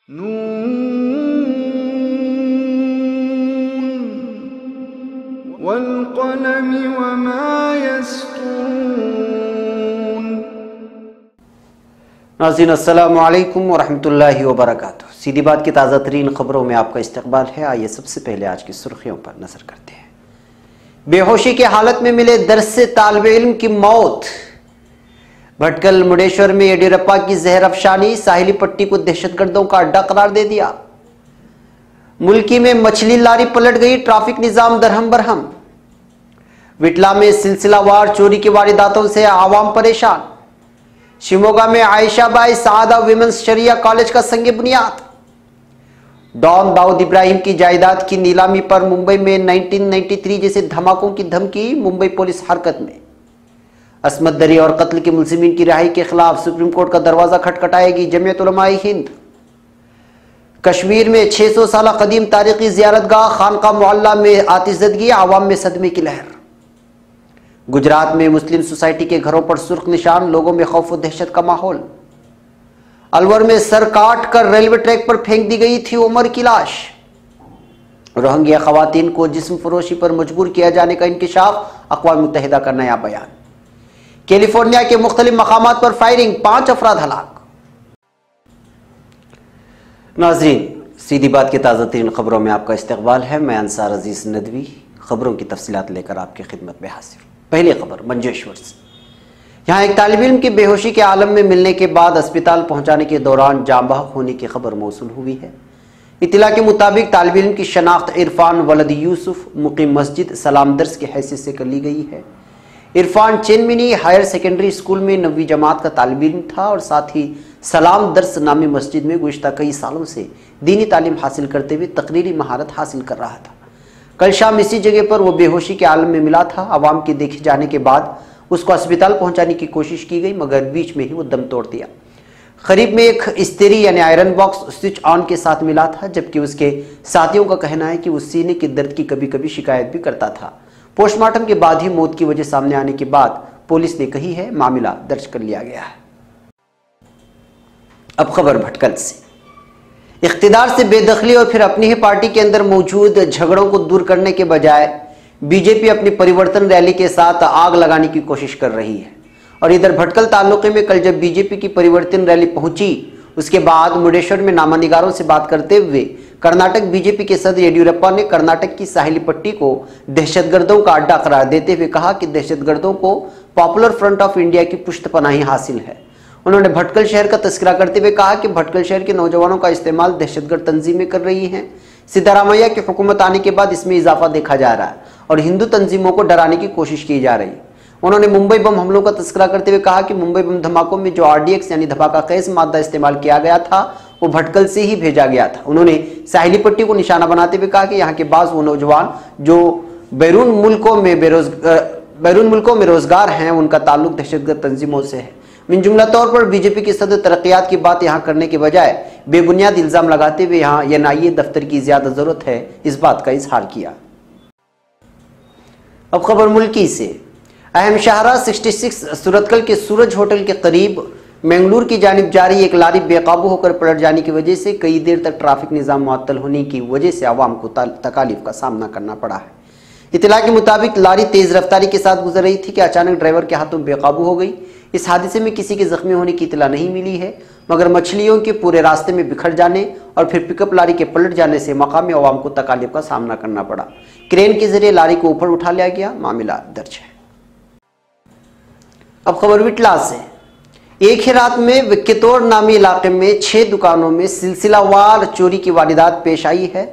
नून वल्क़लमि वमा यस्तून। नाज़रीन अस्सलामु अलैकुम वरहमतुल्लाहि वबरकातुहू। सीधी बात की ताज़ा तरीन खबरों में आपका इस्तकबाल है। आइए सबसे पहले आज की सुर्खियों पर नजर करते हैं। बेहोशी की हालत में मिले दरस तालिबे इल्म की मौत। भटकल मुंडेश्वर में येडियुरप्पा की जहर अफशानी, साहिली पट्टी को दहशतगर्दों का अड्डा करार दे दिया। मुल्की में मछली लारी पलट गई, ट्रैफिक निजाम दरहम बरहम। विटला में सिलसिलावार चोरी की वारदातों से आवाम परेशान। शिमोगा में आयशा बाई सादा विमेंस शरिया कॉलेज का संग बुनियाद। डॉन दाऊद इब्राहिम की जायदाद की नीलामी पर मुंबई में 1993 जैसे धमाकों की धमकी, मुंबई पुलिस हरकत में। असमत दरी और कत्ल के मुलजिमीन की रिहाई के खिलाफ सुप्रीम कोर्ट का दरवाजा खटखटाएगी जमीयत उलमाए हिंद। कश्मीर में 600 साल कदीम तारीखी जियारतगाह खानका मोहल्ला में आतिशज़दगी, आवाम में सदमे की लहर। गुजरात में मुस्लिम सोसाइटी के घरों पर सुर्ख निशान, लोगों में खौफ और दहशत का माहौल। अलवर में सर काट कर रेलवे ट्रैक पर फेंक दी गई थी उमर की लाश। रोहिंग्या खवातीन को जिस्म फरोशी पर मजबूर किया जाने का इंकशाफ, अक़वाम मुत्तहिदा का नया बयान। कैलिफोर्निया के मुख्तलिफ मकामात पर फायरिंग, 5 अफराद हलाक। नाज़रीन, सीधी बात की ताज़ा तरीन खबरों में आपका इस्तकबाल है। मैं अंसार अजीज नदवी खबरों की तफसीलात लेकर आपकी खिदमत में हाजिर हूँ। पहली खबर मंजेश्वर से। यहाँ एक तालिब इल्म की बेहोशी के आलम में मिलने के बाद अस्पताल पहुंचाने के दौरान जाँ बहक होने की खबर मौसूल हुई है। इत्तला के मुताबिक तालिब इल्म की शनाख्त इरफान वलद यूसुफ मुकीम मस्जिद सलाम दर्स की हैसियत से कर ली गई है। इरफान चेनमिनी हायर सेकेंडरी स्कूल में 9वीं जमात का तालिब इल्म था और साथ ही सलाम दर्स नामी मस्जिद में गुज़िश्ता कई सालों से दीनी तालीम हासिल करते हुए तकरीरी महारत हासिल कर रहा था। कल शाम इसी जगह पर वो बेहोशी के आलम में मिला था। आवाम के देखे जाने के बाद उसको अस्पताल पहुंचाने की कोशिश की गई, मगर बीच में ही वो दम तोड़ दिया। करीब में एक इस्त्री यानी आयरन बॉक्स स्विच ऑन के साथ मिला था, जबकि उसके साथियों का कहना है कि वो सीने के दर्द की कभी कभी शिकायत भी करता था। पोस्टमार्टम के बाद ही मौत की वजह सामने आने के बाद पुलिस ने कही है मामला दर्ज कर लिया गया है। अब खबर भटकल से। इख्तिदार से बेदखली और फिर अपनी ही पार्टी के अंदर मौजूद झगड़ों को दूर करने के बजाय बीजेपी अपनी परिवर्तन रैली के साथ आग लगाने की कोशिश कर रही है। और इधर भटकल तालुके में कल जब बीजेपी की परिवर्तन रैली पहुंची, उसके बाद मुंडेश्वर में नामानिगारों से बात करते हुए कर्नाटक बीजेपी के सदर येडियुरप्पा ने कर्नाटक की साहिली पट्टी को दहशतगर्दों का अड्डा करार देते हुए कहा कि दहशतगर्दों को पॉपुलर फ्रंट ऑफ इंडिया की पुष्टपनाही हासिल है। उन्होंने भटकल शहर का तस्करा करते हुए कहा कि भटकल शहर के नौजवानों का इस्तेमाल दहशतगर्द तंजीमें कर रही हैं। सिद्धारामैया की हुकूमत आने के बाद इसमें इजाफा देखा जा रहा है और हिंदू तंजीमों को डराने की कोशिश की जा रही है। उन्होंने मुंबई बम हमलों का तस्करा करते हुए कहा कि मुंबई बम धमाकों में जो RDX यानी धमाका खेज मादा इस्तेमाल किया गया था वो भटकल से ही भेजा गया था। उन्होंने साहिली पट्टी को निशाना बनाते हुए कहा कि यहाँ के बाज़ वो नौजवान जो बैरून मुल्कों में रोजगार हैं, उनका ताल्लुक दहशतगर्द तंजीमों से है। मिन जुमला तौर पर बीजेपी के सदर तरक्यात की बात यहाँ करने के बजाय बेबुनियाद इल्जाम लगाते हुए यहाँ NIA दफ्तर की ज्यादा जरूरत है, इस बात का इजहार किया। अब खबर मुल्की से। अहम शाहरा 66 सूरतकल के सूरज होटल के करीब मंगलूर की जानिब जारी एक लारी बेकाबू होकर पलट जाने की वजह से कई देर तक ट्रैफिक निज़ाम मुअत्तल होने की वजह से आवाम को तकालीफ का सामना करना पड़ा है। इत्तला के मुताबिक लारी तेज रफ्तारी के साथ गुजर रही थी कि अचानक ड्राइवर के हाथों बेकाबू हो गई। इस हादसे में किसी के जख्मी होने की इत्तला नहीं मिली है, मगर मछलियों के पूरे रास्ते में बिखर जाने और फिर पिकअप लारी के पलट जाने से मकामी अवाम को तकालीफ का सामना करना पड़ा। क्रेन के जरिए लारी को ऊपर उठा लिया गया, मामला दर्ज है। अब खबर विटला से। एक ही रात में विक्कितौर नामी इलाके में 6 दुकानों में सिलसिलावार चोरी की वारदात पेश आई है।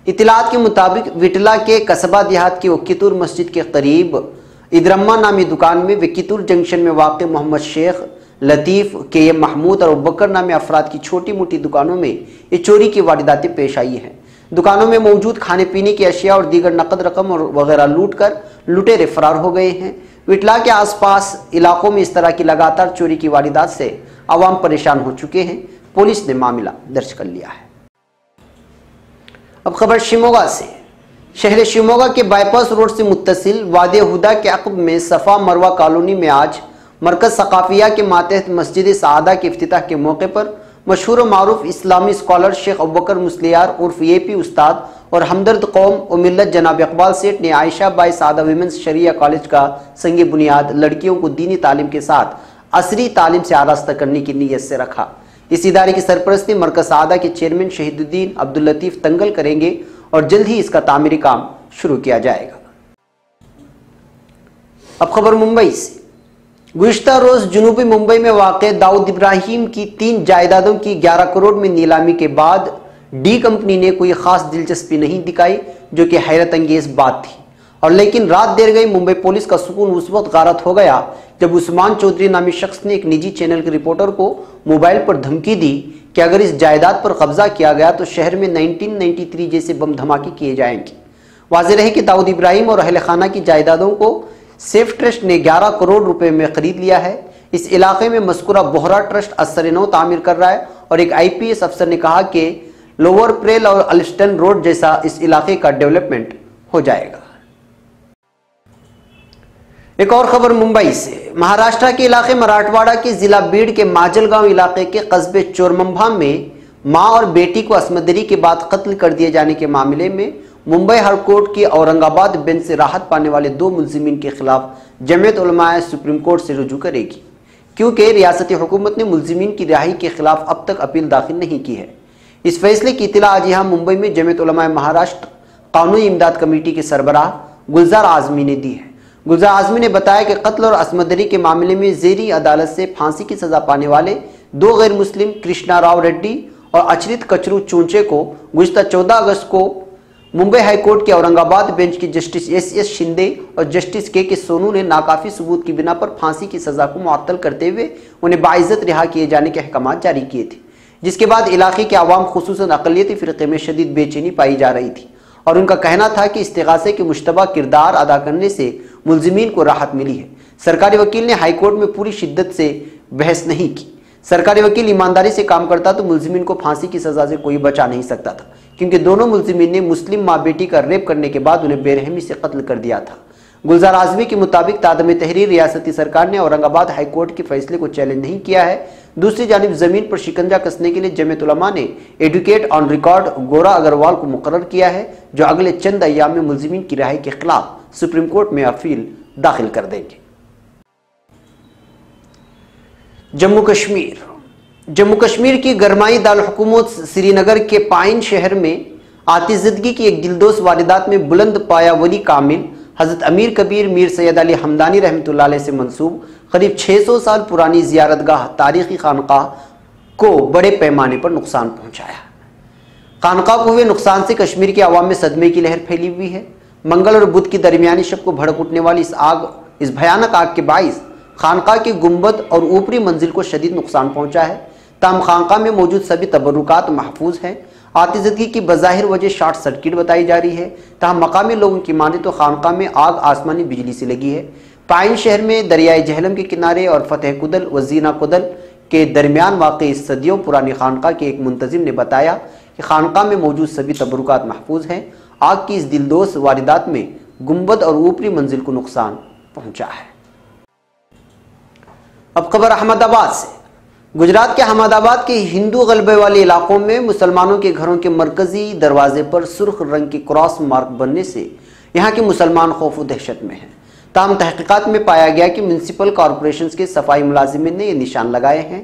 इत्तलात के मुताबिक विटला के कस्बा देहात की वक्कीतुर मस्जिद के करीब इदरम्मा नामी दुकान में विक्कीतुर जंक्शन में वाक़ मोहम्मद शेख, लतीफ़, KM महमूद और अबूबकर नामी अफराद की छोटी मोटी दुकानों में ये चोरी की वारदातें पेश आई हैं। दुकानों में मौजूद खाने पीने की अशिया और दीगर नकद रकम और वगैरह लूट कर लुटेरे फरार हो गए हैं। विटला के आसपास इलाकों में इस तरह की लगातार चोरी की वारदात से आवाम परेशान हो चुके हैं। पुलिस ने मामला दर्ज कर लिया है। अब खबर शिमोगा से। शहर शिमोगा के बाईपास रोड से मुत्तसिल वादे हुदा के अक़ब में सफ़ा मरवा कॉलोनी में आज मरकज़ सक़ाफ़िया के मातहत मस्जिद सादा के इफ्तिताह के मौके पर मशहूर मारूफ इस्लामी स्कॉलर शेख अबू बकर मुस्लियार उर्फ एपी उस्ताद और हमदर्द कौम व मिल्लत जनाब इकबाल सेठ ने आयशा बाई सादा विमेंस शरिया कॉलेज का संग बुनियाद लड़कियों को दीनी तालीम के साथ असरी तालीम से आरास्ता करने की नीयत से रखा। इस इदारे की सरपरस्ती मरकज सादा के चेयरमैन शहीदुद्दीन अब्दुल लतीफ तंगल करेंगे और जल्द ही इसका तामीरी काम शुरू किया जाएगा। अब खबर मुंबई से। गुज़िश्ता रोज जुनूबी मुंबई में वाक़े दाऊद इब्राहिम की 3 जायदादों की 11 करोड़ में नीलामी के बाद डी कंपनी ने कोई खास दिलचस्पी नहीं दिखाई, जो कि हैरत अंगेज बात थी। और लेकिन रात देर गई मुंबई पुलिस का सुकून उस वक्त गारत हो गया जब उस्मान चौधरी नामी शख्स ने एक निजी चैनल के रिपोर्टर को मोबाइल पर धमकी दी कि अगर इस जायदाद पर कब्जा किया गया तो शहर में 1993 जैसे बम धमाके किए जाएंगे। वाज़ेह रहे कि दाऊद इब्राहिम और अहले खाना की जायदादों को सेफ ट्रस्ट ने 11 करोड़ रुपए में खरीद लिया है। इस इलाके में मस्कुरा बोहरा ट्रस्ट असर-ए-नौ तामीर कर रहा है और एक IPS अफसर ने कहा कि लोअर प्रेल और अल्स्टन रोड जैसा इस इलाके का डेवलपमेंट हो जाएगा। एक और खबर मुंबई से। महाराष्ट्र के इलाके मराठवाड़ा के जिला बीड़ के माजलगांव इलाके के कस्बे चोरमंभा में मां और बेटी को असमंदरी के बाद कत्ल कर दिए जाने के मामले में मुंबई हाई कोर्ट की औरंगाबाद बेंच से राहत पाने वाले 2 मुल्जिमीन के खिलाफ जमीयत उलमाए सुप्रीम कोर्ट से रुजू करेगी, क्योंकि रियासती हुकूमत ने मुल्जिमीन की रिहाई के खिलाफ अब तक अपील दाखिल नहीं की है। इस फैसले की इत्तला आज यहाँ मुंबई में जमीयत उलमाए महाराष्ट्र कानूनी इमदाद कमेटी के सरबराह गुलजार आजमी ने दी है। गुलजार आजमी ने बताया कि कत्ल और असमंदरी के मामले में जेरी अदालत से फांसी की सजा पाने वाले 2 गैर मुस्लिम कृष्णा राव रेड्डी और अचरित कचरू चूंचे को गुज़िश्ता 14 अगस्त को मुंबई हाई कोर्ट के औरंगाबाद बेंच के जस्टिस S शिंदे और जस्टिस के सोनू ने नाकाफी सबूत की बिना पर फांसी की सजा को मुअत्तल करते हुए उन्हें बाइज्जत रिहा किए जाने के अहकाम जारी किए थे, जिसके बाद इलाके के अवाम खुसूसन अक़लियती फ़िरक़े में शदीद बेचैनी पाई जा रही थी और उनका कहना था कि इस्तिग़ासे के मुश्तबा किरदार अदा करने से मुल्जिमीन को राहत मिली है। सरकारी वकील ने हाई कोर्ट में पूरी शिद्दत से बहस नहीं की। सरकारी वकील ईमानदारी से काम करता तो मुल्जिमीन को फांसी की सजा से कोई बचा नहीं सकता था, क्योंकि दोनों मुल्जिमीन ने मुस्लिम माँ बेटी का रेप करने के बाद उन्हें बेरहमी से कत्ल कर दिया था। गुलजार आजमी के मुताबिक तादम तहरीर रियासती सरकार ने औरंगाबाद हाई कोर्ट के फैसले को चैलेंज नहीं किया है। दूसरी जानिब जमीन पर शिकंजा कसने के लिए जमीयत उलमा ने एडवोकेट ऑन रिकॉर्ड गोरा अग्रवाल को मुकर्रर किया है, जो अगले चंद अय्याम में मुल्जिमीन की रिहाई के खिलाफ सुप्रीम कोर्ट में अपील दाखिल कर देंगे। जम्मू कश्मीर की गरमाई दारुल हुकूमत श्रीनगर के पाइन शहर में आतिशज़दगी की एक दिलदोज़ वारदात में बुलंद पाया वली कामिल हज़रत अमीर कबीर मीर सैयद अली हमदानी रहमतुल्लाह अलैह से मंसूब करीब 600 साल पुरानी ज़ियारतगाह तारीख़ी खानक़ाह को बड़े पैमाने पर नुकसान पहुँचाया। खानक़ाह को हुए नुकसान से कश्मीर के अवाम में सदमे की लहर फैली हुई है। मंगल और बुध की दरमियानी शब को भड़क उठने वाली इस भयानक आग के बाइस खानक़ाह के गुंबद और ऊपरी मंजिल को शदीद नुकसान पहुँचा है। ताम खानक़ाह में मौजूद सभी तबरुकात महफूज हैं। आतिशज़दगी की बज़ाहिर वजह शॉर्ट सर्किट बताई जा रही है, ताहम मकामी लोगों की माने तो खानक़ाह में आग आसमानी बिजली से लगी है। पाइन शहर में दरियाए जहलम के किनारे और फतेह कुदल व जीना कुदल के दरमियान वाक़ई सदियों पुरानी खानक़ाह के एक मुंतजिम ने बताया कि खानक़ाह में मौजूद सभी तबरुकात महफूज हैं। आग की इस दिलदोज़ वारदात में गुंबद और ऊपरी मंजिल को नुकसान पहुँचा है। अब खबर अहमदाबाद से। गुजरात के अहमदाबाद के हिंदू गलबे वाले इलाकों में मुसलमानों के घरों के मरकजी दरवाजे पर सुर्ख रंग के क्रॉस मार्क बनने से यहाँ के मुसलमान खौफ व दहशत में हैं। ताहम तहकीकात में पाया गया कि म्यूनसिपल कॉरपोरेशन के सफाई मुलाजिमीन ने ये निशान लगाए हैं।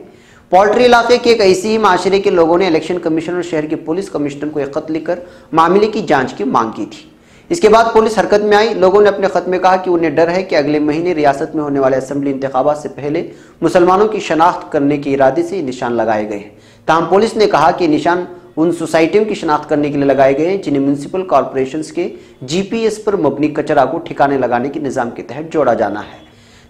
पोल्ट्री इलाके के एक ऐसे ही माशरे के लोगों ने इलेक्शन कमीशन और शहर के पुलिस कमिश्नर को एक खत लिखकर मामले की जाँच की मांग की थी। इसके बाद पुलिस हरकत में आई। लोगों ने अपने खत में कहा कि उन्हें डर है कि अगले महीने रियासत में होने वाले असेंबली इंतखाबात से पहले मुसलमानों की शनाख्त करने के इरादे से निशान लगाए गए हैं। ताहम पुलिस ने कहा कि निशान उन सोसाइटियों की शनाख्त करने के लिए लगाए गए हैं जिन्हें म्यूनसिपल कॉरपोरेशन के GPS पर मबनी कचरा को ठिकाने लगाने के निज़ाम के तहत जोड़ा जाना है।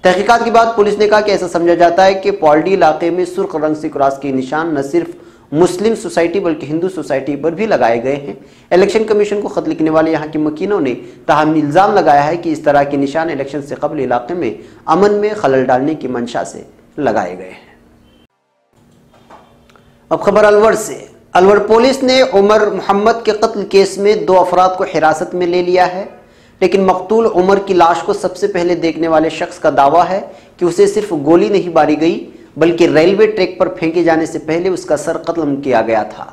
तहकीकात के बाद पुलिस ने कहा कि ऐसा समझा जाता है कि पॉल्डी इलाके में सुर्ख रंग से क्रॉस के निशान न सिर्फ मुस्लिम सोसाइटी बल्कि हिंदू सोसाइटी पर भी लगाए गए हैं। इलेक्शन कमीशन को खत लिखने वाले यहाँ के मकीनों ने ताहम इल्ज़ाम लगाया है कि इस तरह के निशान इलेक्शन से कबल इलाके में अमन में खलल डालने की मंशा से लगाए गए हैं। अब खबर अलवर से। अलवर पुलिस ने उमर मोहम्मद के कत्ल केस में 2 अफराद को हिरासत में ले लिया है, लेकिन मकतूल उमर की लाश को सबसे पहले देखने वाले शख्स का दावा है कि उसे सिर्फ गोली नहीं मारी गई बल्कि रेलवे ट्रैक ट्रैक पर फेंके जाने से पहले उसका सर कत्ल किया गया था।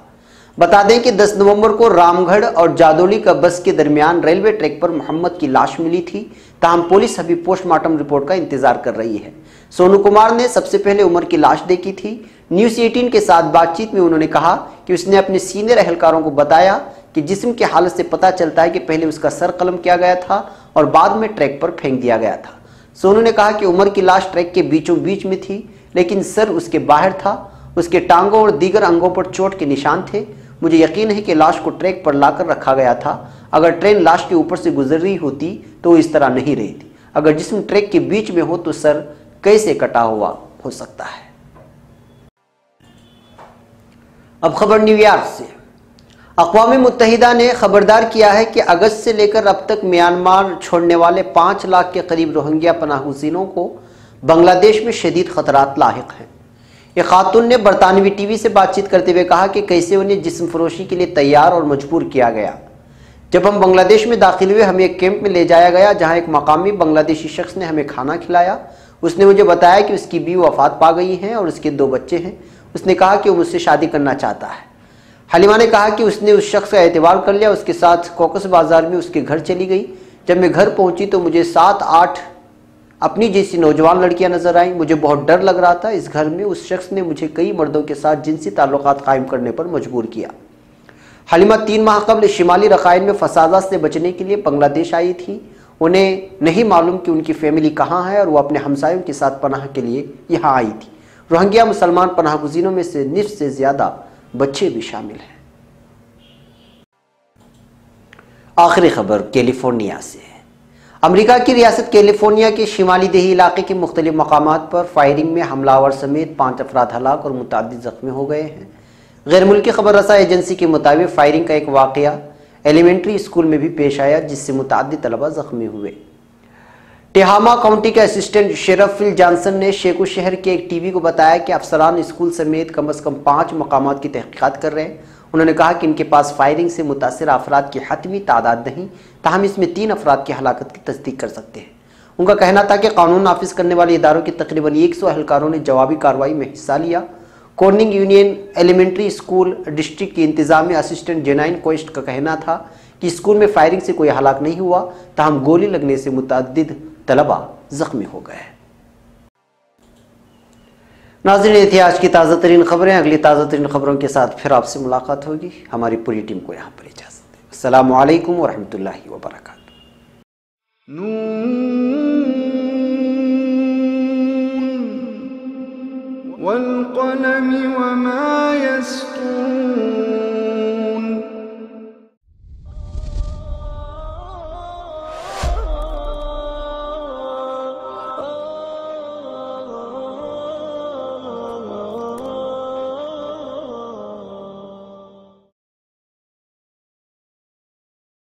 बता दें कि 10 नवंबर को रामगढ़ और जादौली का बस के दरमियान रेलवे ट्रैक पर मोहम्मद की लाश मिली थी। ताहम पुलिस अभी पोस्टमार्टम रिपोर्ट का इंतजार कर रही है। सोनू कुमार ने सबसे पहले उमर की लाश देखी थी। न्यूज़ 18 के साथ बातचीत में उन्होंने कहा कि उसने अपने सीनियर एहलकारों को बताया कि जिस्म की हालत से पता चलता है कि पहले उसका सर कलम किया गया था और बाद में ट्रैक पर फेंक दिया गया था। सोनू ने कहा कि उमर की लाश ट्रैक के बीचों बीच में थी, लेकिन सर उसके बाहर था। उसके टांगों और दीगर अंगों पर चोट के निशान थे। मुझे यकीन है कि लाश को ट्रैक पर लाकर रखा गया था। अगर ट्रेन लाश के ऊपर से गुजर रही होती तो वो इस तरह नहीं रही थी। अगर जिस्म ट्रैक के बीच में हो तो सर कैसे कटा हुआ हो सकता है। अब खबर न्यूयॉर्क से। अक़वाम मुत्तहिदा ने खबरदार किया है कि अगस्त से लेकर अब तक म्यांमार छोड़ने वाले 5 लाख के करीब रोहिंग्या पनाहगज़ीनों को बांग्लादेश में शदीद खतरात लाहिक हैं। एक खातून ने बरतानवी टीवी से बातचीत करते हुए कहा कि कैसे उन्हें जिस्म फरोशी के लिए तैयार और मजबूर किया गया। जब हम बांग्लादेश में दाखिल हुए, हमें एक कैंप में ले जाया गया जहां एक मकामी बांग्लादेशी शख्स ने हमें खाना खिलाया। उसने मुझे बताया कि उसकी बीवी वफात पा गई हैं और उसके 2 बच्चे हैं। उसने कहा कि वो मुझसे शादी करना चाहता है। हलीमा ने कहा कि उसने उस शख्स का एतबार कर लिया। उसके साथ कोकस बाजार में उसके घर चली गई। जब मैं घर पहुंची तो मुझे 7-8 अपनी जैसी नौजवान लड़कियां नजर आई। मुझे बहुत डर लग रहा था। इस घर में उस शख्स ने मुझे कई मर्दों के साथ जिनसी ताल्लुकात कायम करने पर मजबूर किया। हलीमा 3 माह कबल शिमाली रखाइन में फसादात से बचने के लिए बांग्लादेश आई थी। उन्हें नहीं मालूम कि उनकी फैमिली कहाँ है और वो अपने हमसायों के साथ पनाह के लिए यहाँ आई थी। रोहिंग्या मुसलमान पनाहगज़ीनों में से निस्फ से ज्यादा बच्चे भी शामिल हैं। आखिरी खबर कैलिफोर्निया से। अमेरिका की रियासत कैलिफोर्निया के शिमाली देही इलाके के मुख्तलिफ मकामात पर फायरिंग में हमलावर समेत 5 अफराद हलाक और मुतअद्दिद ज़ख्मी हो गए हैं। गैर मुल्की खबर रसा एजेंसी के मुताबिक फायरिंग का एक वाक़या एलिमेंट्री स्कूल में भी पेश आया, जिससे मुतअद्दिद तलबा ज़ख्मी हुए। टेहामा काउंटी के असिस्टेंट शेरिफ फिल जॉनसन ने शेको शहर के एक टीवी को बताया कि अफसरान स्कूल समेत कम अज़ कम 5 मकामात की तहक़ीक़ात कर रहे हैं। उन्होंने कहा कि इनके पास फायरिंग से मुतासिर अफराद की हतमी तादाद नहीं, ताहम इसमें 3 अफराद की हलाकत की तस्दीक कर सकते हैं। उनका कहना था कि कानून नाफिज करने वाले इदारों के तकरीबन 100 एहलकारों ने जवाबी कार्रवाई में हिस्सा लिया। Corning union elementary school district की इंतजामी असिस्टेंट जेनाइन कोस्ट का कहना था कि स्कूल में फायरिंग से कोई हलाक नहीं हुआ, ताहम गोली लगने से मुतअद्दिद तलबा जख्मी हो गए। नाज़रीन, ये थी आज की ताज़ा तरीन खबरें। अगली ताज़ा तरीन खबरों के साथ फिर आपसे मुलाकात होगी। हमारी पूरी टीम को यहाँ पर इजाज़त दें। अस्सलामु अलैकुम वरहमतुल्लाहि वबरकातुहू। वल क़लम वमा